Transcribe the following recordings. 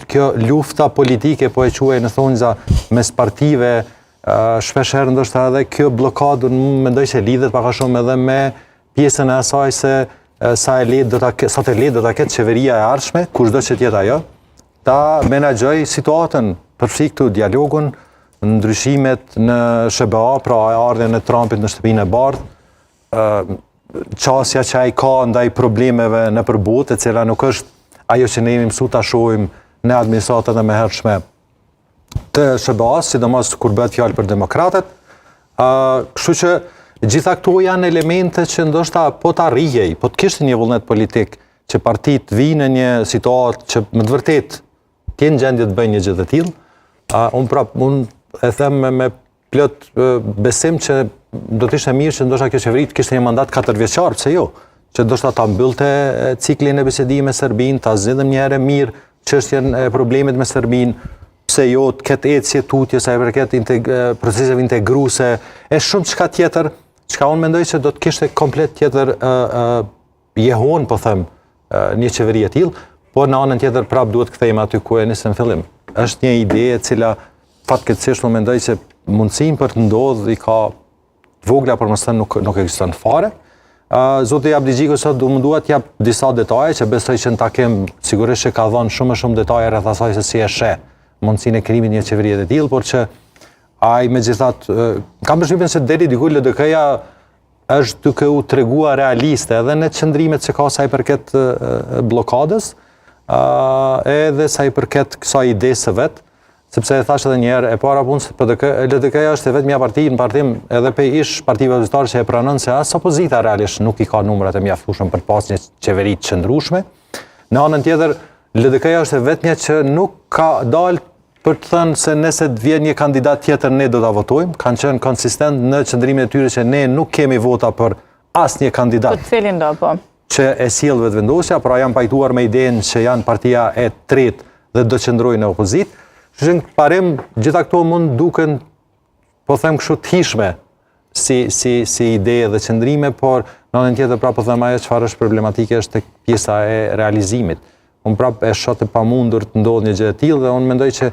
kjo lufta politike, po e quaj në thonjza mes partive, shpesherë ndoshta edhe kjo blokadë mendoj se lidhet pak a shumë edhe me pjesën e asaj se sa të lehtë do ta ketë qeveria e ardhshme, kushdo që tjetë ajo, ta menaxhoj situatën, përfshi këtu dialogun, ndryshimet në SBA, pra ardhjen e Trumpit në shtëpinë e bardhë, qasja që ai ka ndaj problemeve nëpër botë, e cila nuk është ajo që ne jemi mësuar ta shohim në administratën e mëhershme të SBA-s, sidomos kur bëhet fjalë për demokratët. Kështu që gjitha këto janë elemente që ndoshta po ta rrihej, po të kishte një vullnet politik që partitë vinë në një situatë që më të vërtetë të jenë gjendje të bëjnë një gjë të tillë. Unë e them me plot besim që do të ishte mirë që ndoshta kjo qeveri të kishte një mandat 4 vjeçar, pse jo? Që ndoshta ta mbyllte ciklin e bisedimit me Serbinë, ta zgjidhim një herë mirë çështjen e problemit me Serbinë, pse jo të ketë ecje tutje sa i përket proceseve integruese, e shumë çka tjetër, çka unë mendoj se do të kishte komplet tjetër jehon, po them, një qeveri e tillë, po në anën tjetër prap duhet kthehemi aty ku e nisëm në fillim. Është një ide e cila fatkeqësisht unë mendoj se mundësinë për të ndodhur i ka të vogla, por mos thënë nuk ekziston fare. Zoti Abdigjiku sot do mundua të jap disa detaje që besoj që në takim sigurisht që ka dhënë shumë detaje rreth asaj se si e sheh mundësinë e krijimit një qeverie të tillë, por që ai megjithatë kam përshtypjen se deri diku LDK-ja është duke u treguar realiste edhe në qëndrimet që ka sa i përket blokadës, edhe sa i përket kësaj idesë së vet, sepse e thash edhe një herë, e para punës LDK-ja është vetëm një parti në partim edhe pe ish partive opozitare që e pranon se as opozita realisht nuk i ka numrat e mjaftueshëm për të pasur një qeveri të qëndrueshme. Në anën tjetër, LDK-ja është vetëm që nuk ka dalë për të thënë se nëse të vjen një kandidat tjetër ne do ta votojmë, kanë qenë konsistent në qëndrimin e tyre që ne nuk kemi vota për asnjë kandidat. Për cilin do po? Që e sjell vetëvendosja, pra janë pajtuar me idenë që janë partia e tretë dhe do qëndrojnë në opozitë. Në parim, gjitha këto mund duken, po them kështu të hishme si ide dhe qëndrime, por në anën tjetër prapë po them ajo çfarë është problematike është tek pjesa e realizimit. Unë prapë e shoh të pamundur të ndodhë një gjë e tillë dhe unë mendoj që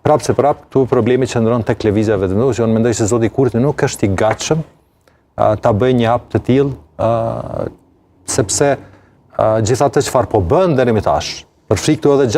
prapë këtu problemi qëndron tek lëvizja vetëvendosje. Unë mendoj se zoti Kurti nuk është i gatshëm ta bëjë një hap të tillë, sepse gjithatë çfarë po bën deri më tash, përfshi këtu edhe